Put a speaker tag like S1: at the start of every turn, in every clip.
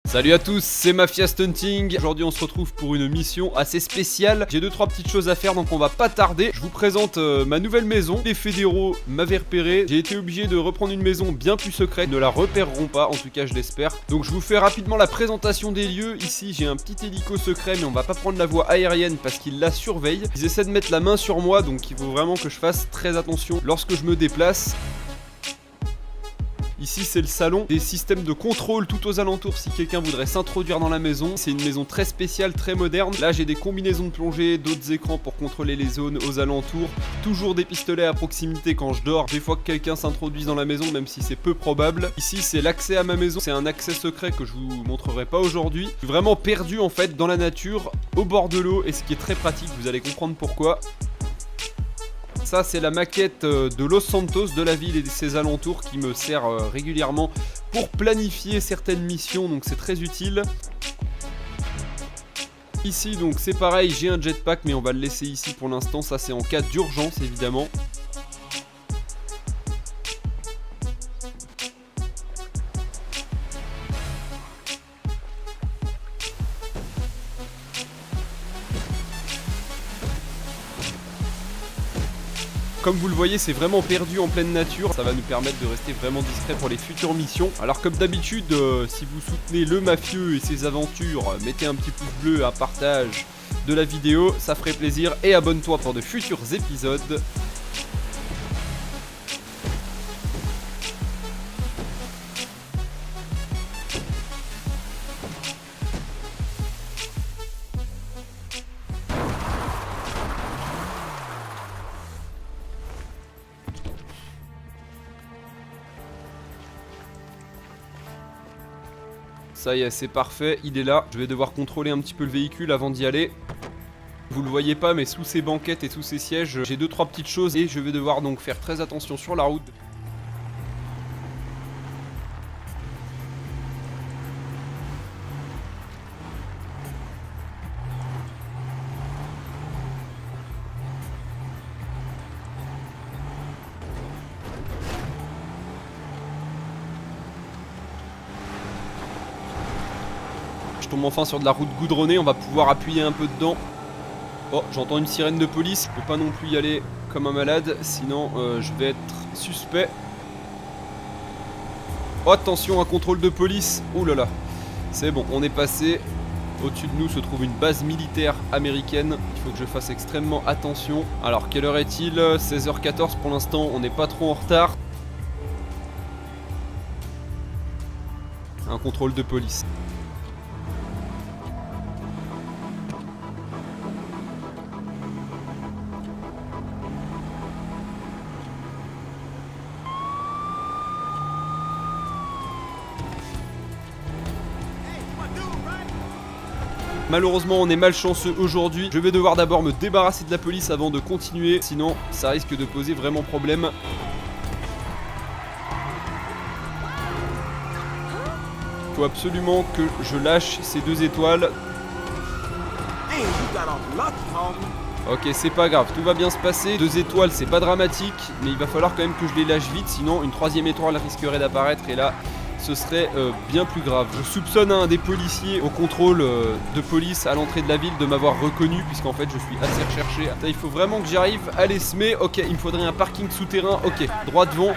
S1: Salut à tous, c'est Mafia Stunting. Aujourd'hui on se retrouve pour une mission assez spéciale. J'ai 2-3 petites choses à faire donc on va pas tarder. Je vous présente ma nouvelle maison. Les fédéraux m'avaient repéré. J'ai été obligé de reprendre une maison bien plus secrète. Ils ne la repéreront pas, en tout cas je l'espère. Donc je vous fais rapidement la présentation des lieux. Ici j'ai un petit hélico secret mais on va pas prendre la voie aérienne parce qu'ils la surveillent. Ils essaient de mettre la main sur moi donc il faut vraiment que je fasse très attention lorsque je me déplace. Ici c'est le salon, des systèmes de contrôle tout aux alentours si quelqu'un voudrait s'introduire dans la maison. C'est une maison très spéciale, très moderne. Là j'ai des combinaisons de plongée, d'autres écrans pour contrôler les zones aux alentours. Toujours des pistolets à proximité quand je dors, des fois que quelqu'un s'introduise dans la maison même si c'est peu probable. Ici c'est l'accès à ma maison, c'est un accès secret que je vous montrerai pas aujourd'hui. Je suis vraiment perdu en fait dans la nature, au bord de l'eau et ce qui est très pratique, vous allez comprendre pourquoi. Ça c'est la maquette de Los Santos, de la ville et de ses alentours qui me sert régulièrement pour planifier certaines missions, donc c'est très utile. Ici donc c'est pareil, j'ai un jetpack mais on va le laisser ici pour l'instant, ça c'est en cas d'urgence évidemment. Comme vous le voyez, c'est vraiment perdu en pleine nature. Ça va nous permettre de rester vraiment discret pour les futures missions. Alors comme d'habitude, si vous soutenez le mafieux et ses aventures, mettez un petit pouce bleu, un partage de la vidéo, ça ferait plaisir. Et abonne-toi pour de futurs épisodes. Ça y est, c'est parfait, il est là. Je vais devoir contrôler un petit peu le véhicule avant d'y aller. Vous le voyez pas, mais sous ces banquettes et sous ces sièges, j'ai 2-3 petites choses et je vais devoir donc faire très attention sur la route. Je tombe enfin sur de la route goudronnée, on va pouvoir appuyer un peu dedans. Oh, j'entends une sirène de police, je peux pas non plus y aller comme un malade, sinon je vais être suspect. Oh, attention, un contrôle de police. Oh là là, c'est bon, on est passé. Au-dessus de nous se trouve une base militaire américaine. Il faut que je fasse extrêmement attention. Alors, quelle heure est-il? 16h14 pour l'instant, on n'est pas trop en retard. Un contrôle de police. Malheureusement on est malchanceux aujourd'hui. Je vais devoir d'abord me débarrasser de la police avant de continuer. Sinon ça risque de poser vraiment problème. Faut absolument que je lâche ces 2 étoiles. Ok, c'est pas grave, tout va bien se passer. 2 étoiles c'est pas dramatique, mais il va falloir quand même que je les lâche vite. Sinon une 3e étoile risquerait d'apparaître et là ce serait bien plus grave. Je soupçonne un des policiers au contrôle de police à l'entrée de la ville de m'avoir reconnu, puisqu'en fait je suis assez recherché. Attends, il faut vraiment que j'arrive à les semer. Ok, il me faudrait un parking souterrain. Ok, droit devant.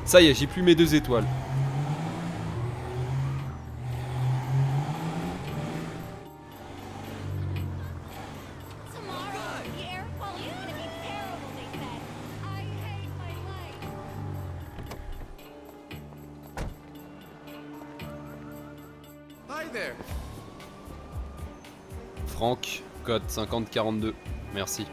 S1: Ça y est, j'ai plus mes 2 étoiles. Franck, code 5042. Merci.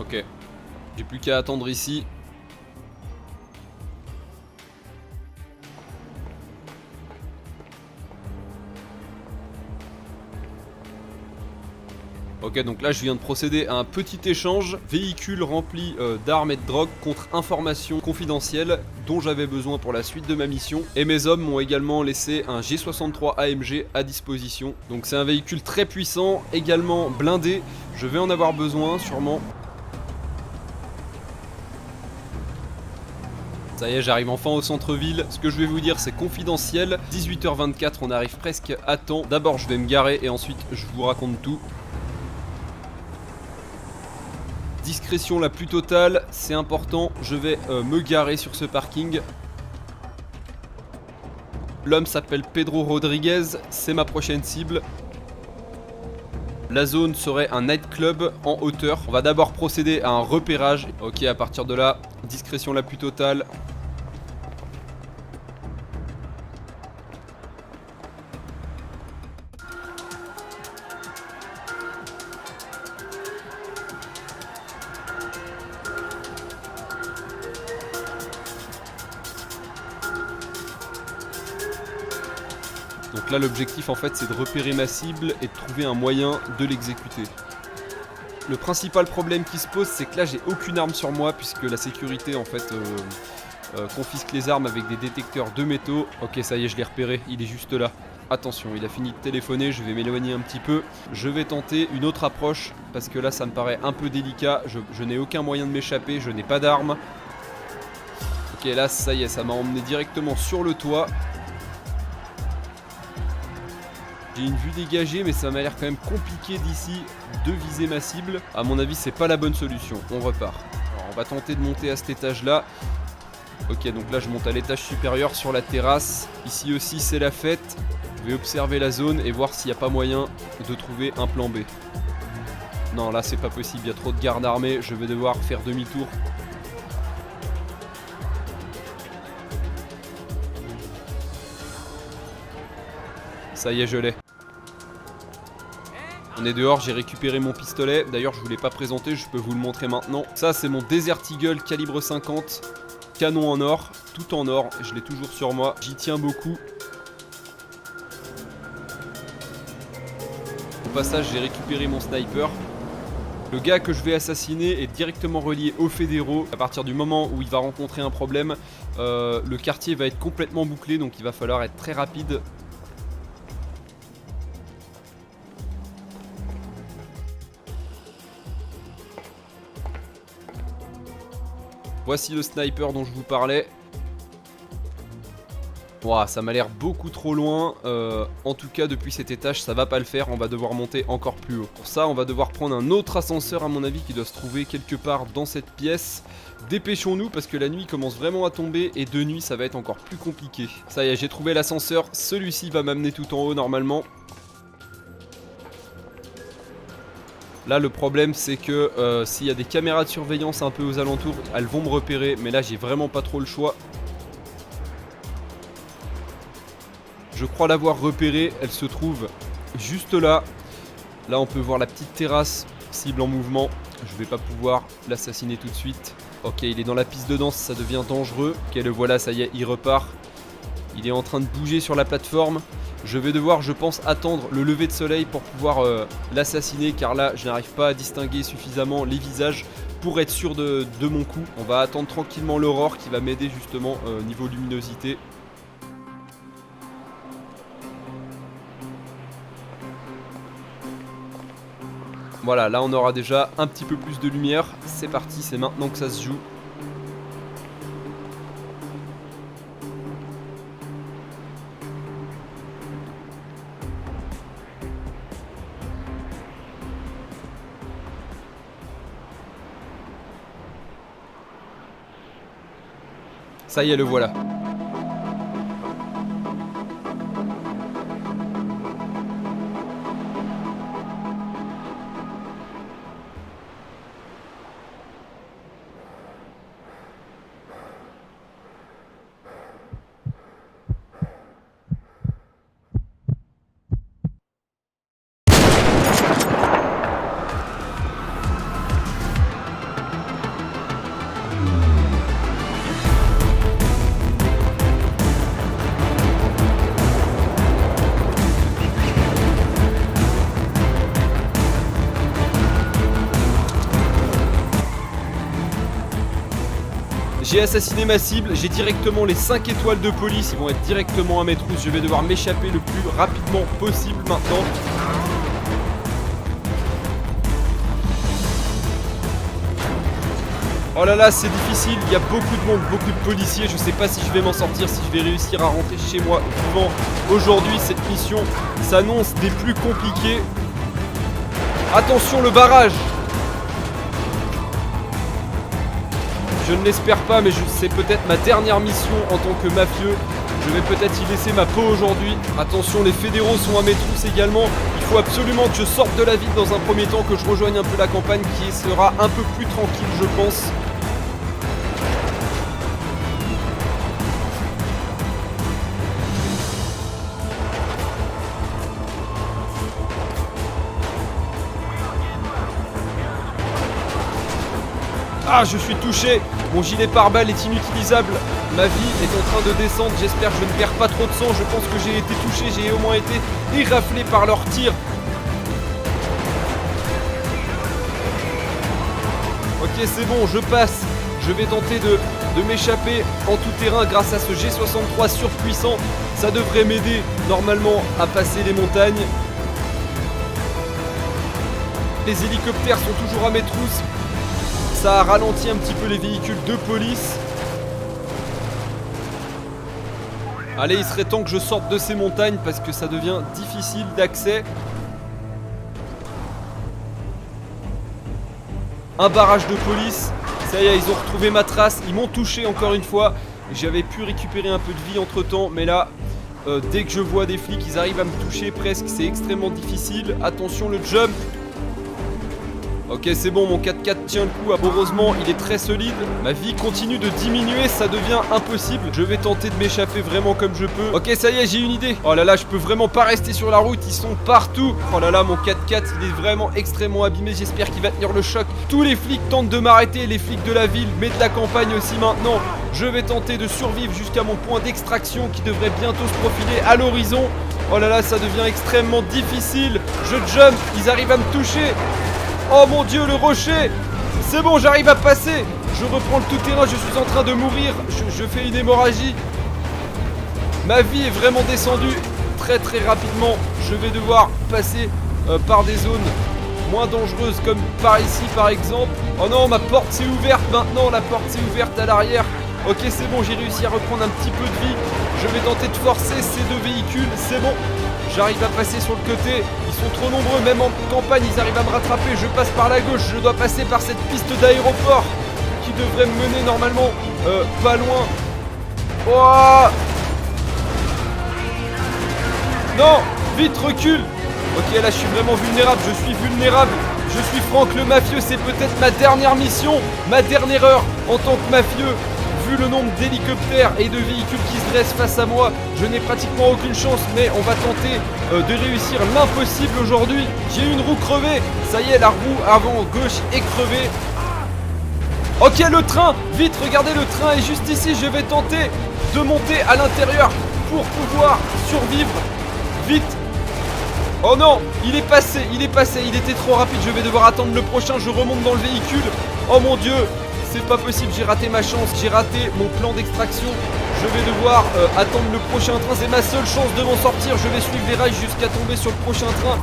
S1: Ok. J'ai plus qu'à attendre ici. Ok, donc là je viens de procéder à un petit échange. Véhicule rempli d'armes et de drogue contre informations confidentielles dont j'avais besoin pour la suite de ma mission. Et mes hommes m'ont également laissé un G63 AMG à disposition. Donc c'est un véhicule très puissant, également blindé. Je vais en avoir besoin sûrement. Ça y est, j'arrive enfin au centre-ville. Ce que je vais vous dire, c'est confidentiel. 18h24, on arrive presque à temps. D'abord, je vais me garer et ensuite, je vous raconte tout. Discrétion la plus totale, c'est important. Je vais me garer sur ce parking. L'homme s'appelle Pedro Rodriguez, c'est ma prochaine cible. La zone serait un nightclub en hauteur. On va d'abord procéder à un repérage. Ok, à partir de là, discrétion la plus totale. Donc là l'objectif en fait c'est de repérer ma cible et de trouver un moyen de l'exécuter. Le principal problème qui se pose c'est que là j'ai aucune arme sur moi puisque la sécurité en fait confisque les armes avec des détecteurs de métaux. Ok, ça y est, je l'ai repéré, il est juste là. Attention, il a fini de téléphoner, je vais m'éloigner un petit peu. Je vais tenter une autre approche parce que là ça me paraît un peu délicat. Je n'ai aucun moyen de m'échapper, je n'ai pas d'arme. Ok, là ça y est, ça m'a emmené directement sur le toit. J'ai une vue dégagée mais ça m'a l'air quand même compliqué d'ici de viser ma cible. À mon avis c'est pas la bonne solution, on repart. Alors on va tenter de monter à cet étage là. Ok, donc là je monte à l'étage supérieur sur la terrasse. Ici aussi c'est la fête. Je vais observer la zone et voir s'il n'y a pas moyen de trouver un plan B. Non, là c'est pas possible, il y a trop de gardes armés, je vais devoir faire demi-tour. Ça y est, je l'ai. On est dehors, j'ai récupéré mon pistolet. D'ailleurs, je vous l'ai pas présenté, je peux vous le montrer maintenant. Ça, c'est mon Desert Eagle calibre 50. Canon en or, tout en or. Je l'ai toujours sur moi, j'y tiens beaucoup. Au passage, j'ai récupéré mon sniper. Le gars que je vais assassiner est directement relié aux fédéraux. À partir du moment où il va rencontrer un problème, le quartier va être complètement bouclé. Donc il va falloir être très rapide. Voici le sniper dont je vous parlais. Ouah, ça m'a l'air beaucoup trop loin. En tout cas, depuis cet étage, ça va pas le faire. On va devoir monter encore plus haut. Pour ça, on va devoir prendre un autre ascenseur, à mon avis, qui doit se trouver quelque part dans cette pièce. Dépêchons-nous, parce que la nuit commence vraiment à tomber. Et de nuit, ça va être encore plus compliqué. Ça y est, j'ai trouvé l'ascenseur. Celui-ci va m'amener tout en haut, normalement. Là le problème c'est que s'il y a des caméras de surveillance un peu aux alentours, elles vont me repérer, mais là j'ai vraiment pas trop le choix. Je crois l'avoir repérée, elle se trouve juste là. Là on peut voir la petite terrasse, cible en mouvement. Je vais pas pouvoir l'assassiner tout de suite. Ok, il est dans la piste de danse, ça devient dangereux. Ok, le voilà, ça y est, il repart. Il est en train de bouger sur la plateforme. Je vais devoir, je pense, attendre le lever de soleil pour pouvoir l'assassiner, car là, je n'arrive pas à distinguer suffisamment les visages pour être sûr de mon coup. On va attendre tranquillement l'aurore qui va m'aider justement niveau luminosité. Voilà, là on aura déjà un petit peu plus de lumière. C'est parti, c'est maintenant que ça se joue. Ça y est, le voilà. J'ai assassiné ma cible, j'ai directement les 5 étoiles de police, ils vont être directement à mes trousses. Je vais devoir m'échapper le plus rapidement possible maintenant. Oh là là, c'est difficile, il y a beaucoup de monde, beaucoup de policiers. Je sais pas si je vais m'en sortir, si je vais réussir à rentrer chez moi vivant. Aujourd'hui, cette mission s'annonce des plus compliquées. Attention, le barrage! Je ne l'espère pas, mais c'est peut-être ma dernière mission en tant que mafieux. Je vais peut-être y laisser ma peau aujourd'hui. Attention, les fédéraux sont à mes trousses également. Il faut absolument que je sorte de la ville dans un premier temps, que je rejoigne un peu la campagne qui sera un peu plus tranquille, je pense. Ah, je suis touché. Mon gilet pare-balles est inutilisable. Ma vie est en train de descendre. J'espère que je ne perds pas trop de sang. Je pense que j'ai été touché. J'ai au moins été éraflé par leurs tirs. Ok, c'est bon, je passe. Je vais tenter de m'échapper en tout terrain grâce à ce G63 surpuissant. Ça devrait m'aider normalement à passer les montagnes. Les hélicoptères sont toujours à mes trousses. Ça a ralenti un petit peu les véhicules de police. Allez, il serait temps que je sorte de ces montagnes parce que ça devient difficile d'accès. Un barrage de police. Ça y est, ils ont retrouvé ma trace. Ils m'ont touché encore une fois. J'avais pu récupérer un peu de vie entre temps. Mais là, dès que je vois des flics, ils arrivent à me toucher presque. C'est extrêmement difficile. Attention, le jump. Ok, c'est bon, mon 4x4 tient le coup. Heureusement, il est très solide. Ma vie continue de diminuer, ça devient impossible. Je vais tenter de m'échapper vraiment comme je peux. Ok, ça y est, j'ai une idée. Oh là là, je peux vraiment pas rester sur la route, ils sont partout. Oh là là, mon 4x4, il est vraiment extrêmement abîmé. J'espère qu'il va tenir le choc. Tous les flics tentent de m'arrêter, les flics de la ville, mais de la campagne aussi maintenant. Je vais tenter de survivre jusqu'à mon point d'extraction qui devrait bientôt se profiler à l'horizon. Oh là là, ça devient extrêmement difficile. Je jump, ils arrivent à me toucher. Oh mon dieu, le rocher! C'est bon, j'arrive à passer! Je reprends le tout-terrain, je suis en train de mourir. Je fais une hémorragie. Ma vie est vraiment descendue très rapidement. Je vais devoir passer par des zones moins dangereuses comme par ici par exemple. Oh non, ma porte s'est ouverte maintenant, la porte s'est ouverte à l'arrière. Ok, c'est bon, j'ai réussi à reprendre un petit peu de vie. Je vais tenter de forcer ces deux véhicules, c'est bon. J'arrive à passer sur le côté, ils sont trop nombreux, même en campagne ils arrivent à me rattraper. Je passe par la gauche, je dois passer par cette piste d'aéroport qui devrait me mener normalement pas loin. Oh non, vite recule. Ok, là je suis vraiment vulnérable, je suis vulnérable. Je suis Franck le mafieux, c'est peut-être ma dernière mission, ma dernière heure en tant que mafieux. Vu le nombre d'hélicoptères et de véhicules qui se dressent face à moi, je n'ai pratiquement aucune chance, mais on va tenter de réussir l'impossible aujourd'hui. J'ai une roue crevée, ça y est, la roue avant gauche est crevée. Ok, le train, vite, regardez, le train est juste ici. Je vais tenter de monter à l'intérieur pour pouvoir survivre. Vite. Oh non, il est passé, il était trop rapide. Je vais devoir attendre le prochain, je remonte dans le véhicule. Oh mon dieu, c'est pas possible, j'ai raté ma chance, j'ai raté mon plan d'extraction. Je vais devoir attendre le prochain train, c'est ma seule chance de m'en sortir. Je vais suivre les rails jusqu'à tomber sur le prochain train.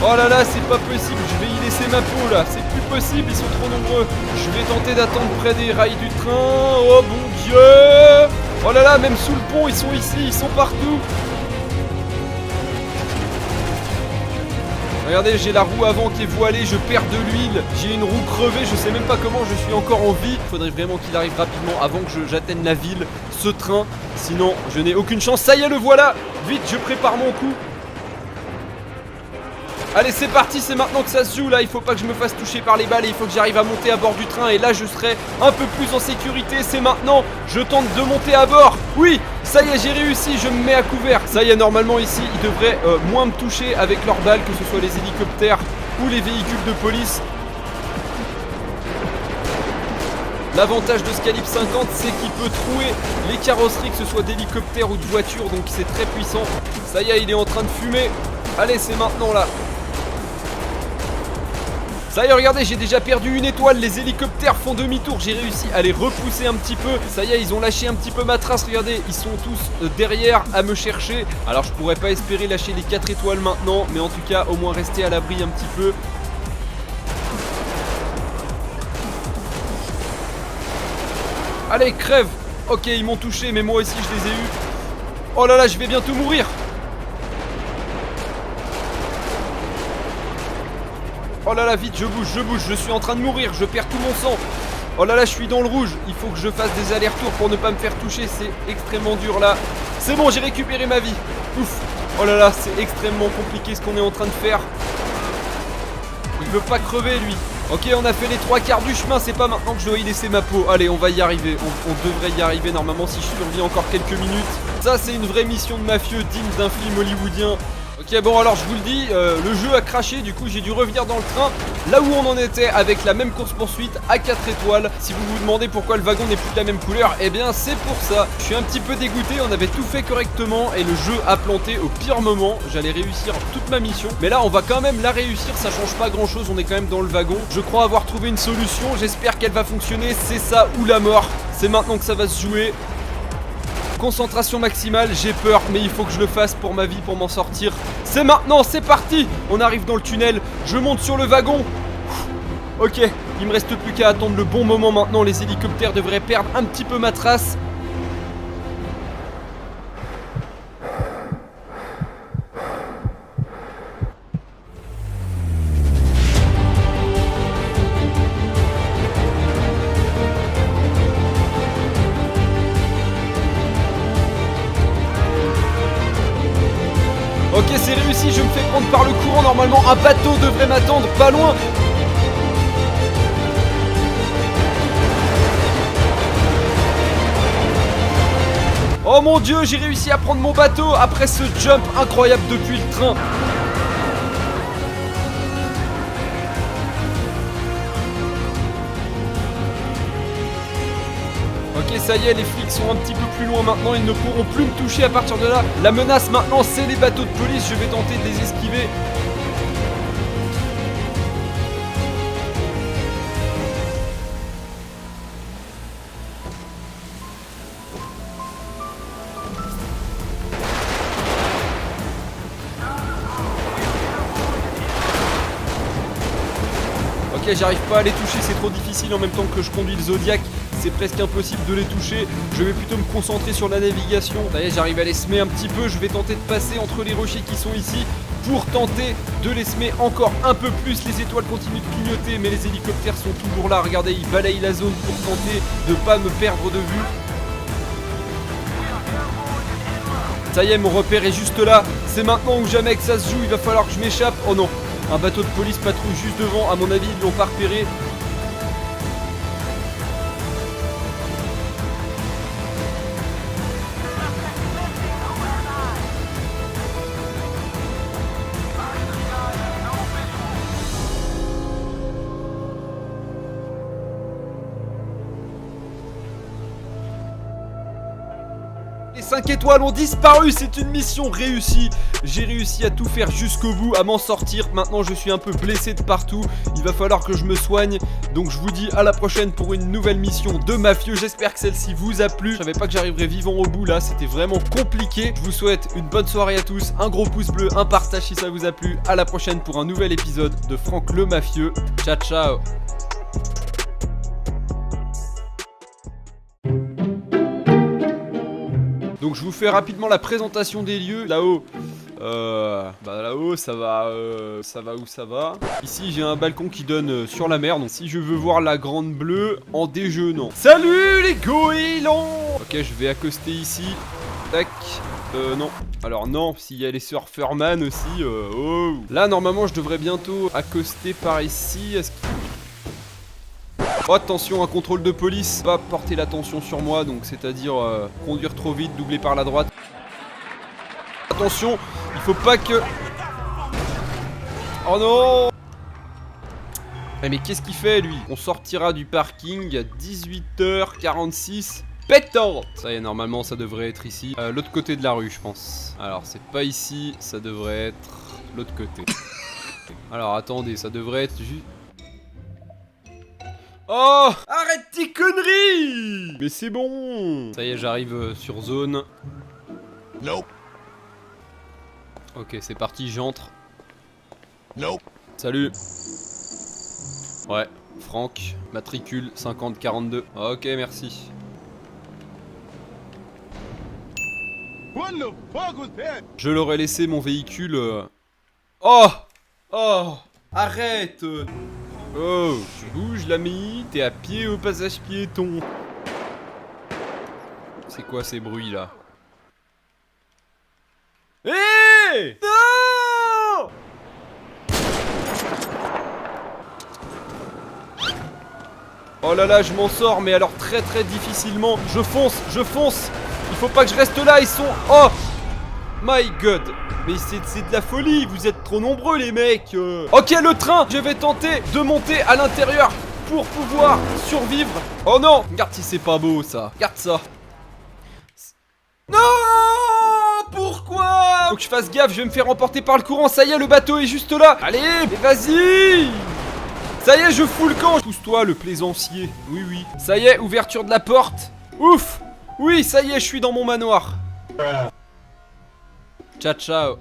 S1: Oh là là, c'est pas possible, je vais y laisser ma peau là, c'est plus possible, ils sont trop nombreux. Je vais tenter d'attendre près des rails du train. Oh mon dieu. Oh là là, même sous le pont, ils sont ici, ils sont partout. Regardez, j'ai la roue avant qui est voilée, je perds de l'huile, j'ai une roue crevée, je sais même pas comment je suis encore en vie. Il faudrait vraiment qu'il arrive rapidement avant que j'atteigne la ville, ce train, sinon je n'ai aucune chance. Ça y est, le voilà. Vite, je prépare mon coup. Allez, c'est parti, c'est maintenant que ça se joue là. Il faut pas que je me fasse toucher par les balles et il faut que j'arrive à monter à bord du train. Et là, je serai un peu plus en sécurité. C'est maintenant, je tente de monter à bord. Oui, ça y est, j'ai réussi, je me mets à couvert. Ça y est, normalement ici, ils devraient moins me toucher avec leurs balles, que ce soit les hélicoptères ou les véhicules de police. L'avantage de ce calibre 50, c'est qu'il peut trouer les carrosseries, que ce soit d'hélicoptères ou de voitures, donc c'est très puissant. Ça y est, il est en train de fumer. Allez, c'est maintenant là. Ça y est, regardez, j'ai déjà perdu une étoile. Les hélicoptères font demi-tour. J'ai réussi à les repousser un petit peu. Ça y est, ils ont lâché un petit peu ma trace. Regardez, ils sont tous derrière à me chercher. Alors je pourrais pas espérer lâcher les 4 étoiles maintenant, mais en tout cas au moins rester à l'abri un petit peu. Allez, crève. Ok, ils m'ont touché, mais moi aussi je les ai eus. Oh là là, je vais bientôt mourir. Oh là là, vite, je bouge, je suis en train de mourir, je perds tout mon sang. Oh là là, je suis dans le rouge. Il faut que je fasse des allers-retours pour ne pas me faire toucher. C'est extrêmement dur là. C'est bon, j'ai récupéré ma vie. Ouf. Oh là là, c'est extrêmement compliqué ce qu'on est en train de faire. Il veut pas crever lui. Ok, on a fait les 3/4 du chemin. C'est pas maintenant que je dois y laisser ma peau. Allez, on va y arriver. On devrait y arriver normalement si je survis encore quelques minutes. Ça, c'est une vraie mission de mafieux digne d'un film hollywoodien. Ok, bon, alors je vous le dis, le jeu a craché, du coup j'ai dû revenir dans le train là où on en était avec la même course poursuite à 4 étoiles. Si vous vous demandez pourquoi le wagon n'est plus de la même couleur, eh bien c'est pour ça. Je suis un petit peu dégoûté, on avait tout fait correctement et le jeu a planté au pire moment. J'allais réussir toute ma mission, mais là on va quand même la réussir, ça change pas grand chose, on est quand même dans le wagon. Je crois avoir trouvé une solution, j'espère qu'elle va fonctionner, c'est ça ou la mort. C'est maintenant que ça va se jouer. Concentration maximale, j'ai peur, mais il faut que je le fasse pour ma vie, pour m'en sortir. C'est maintenant, c'est parti. On arrive dans le tunnel, je monte sur le wagon. Ok, il me reste plus qu'à attendre le bon moment maintenant. Les hélicoptères devraient perdre un petit peu ma trace. Ok, c'est réussi, je me fais prendre par le courant. Normalement, un bateau devrait m'attendre pas loin. Oh mon dieu, j'ai réussi à prendre mon bateau après ce jump incroyable depuis le train. Ok, ça y est, les flics sont un petit peu plus loin maintenant, ils ne pourront plus me toucher à partir de là. La menace maintenant, c'est les bateaux de police, je vais tenter de les esquiver. Ok, j'arrive pas à les toucher, c'est trop difficile en même temps que je conduis le Zodiac. C'est presque impossible de les toucher. Je vais plutôt me concentrer sur la navigation. Ça y est, j'arrive à les semer un petit peu. Je vais tenter de passer entre les rochers qui sont ici pour tenter de les semer encore un peu plus. Les étoiles continuent de clignoter, mais les hélicoptères sont toujours là. Regardez, ils balayent la zone pour tenter de pas me perdre de vue. Ça y est, mon repère est juste là. C'est maintenant ou jamais que ça se joue. Il va falloir que je m'échappe. Oh non, un bateau de police patrouille juste devant. À mon avis, ils l'ont pas repéré. Les 5 étoiles ont disparu, c'est une mission réussie. J'ai réussi à tout faire jusqu'au bout, à m'en sortir. Maintenant je suis un peu blessé de partout. Il va falloir que je me soigne. Donc je vous dis à la prochaine pour une nouvelle mission de mafieux. J'espère que celle-ci vous a plu. Je savais pas que j'arriverais vivant au bout là, c'était vraiment compliqué. Je vous souhaite une bonne soirée à tous. Un gros pouce bleu, un partage si ça vous a plu. À la prochaine pour un nouvel épisode de Franck le Mafieux. Ciao ciao. Donc je vous fais rapidement la présentation des lieux. Là-haut, là-haut ça va où ça va. Ici j'ai un balcon qui donne sur la mer. Donc si je veux voir la grande bleue en déjeunant. Salut les goélands. Ok, je vais accoster ici. Tac. Non. Alors non, s'il y a les surferman aussi. Oh. Là normalement je devrais bientôt accoster par ici. Est-ce que... Oh, attention, un contrôle de police. Pas porter l'attention sur moi, donc c'est-à-dire conduire trop vite, doubler par la droite. Attention, il faut pas que... Oh non. Mais qu'est-ce qu'il fait lui? On sortira du parking à 18h46. Pétant. Ça y est, normalement ça devrait être ici. L'autre côté de la rue, je pense. Alors c'est pas ici, ça devrait être l'autre côté. Alors attendez, ça devrait être juste... Oh, arrête tes conneries. Mais c'est bon. Ça y est, j'arrive sur zone.
S2: Nope.
S1: Ok, c'est parti, j'entre.
S2: Nope.
S1: Salut. Ouais, Franck, matricule 5042. Ok, merci.
S2: What the fuck was that?
S1: Je leur ai laissé mon véhicule. Oh. Oh. Arrête. Oh, tu bouges l'ami, t'es à pied au passage piéton. C'est quoi ces bruits là? Hé! Non! Oh là là, je m'en sors, mais alors très difficilement. Je fonce. Il faut pas que je reste là, ils sont... Oh! My god. Mais c'est de la folie, vous êtes trop nombreux les mecs. Ok, le train, je vais tenter de monter à l'intérieur pour pouvoir survivre. Oh non, regarde si c'est pas beau ça. Regarde ça. Non! Pourquoi? Faut que je fasse gaffe, je vais me faire emporter par le courant. Ça y est, le bateau est juste là. Allez, mais vas-y. Ça y est, je fous le camp. Pousse-toi, le plaisancier. Oui. Ça y est, ouverture de la porte. Ouf. Oui, ça y est, je suis dans mon manoir. Ciao.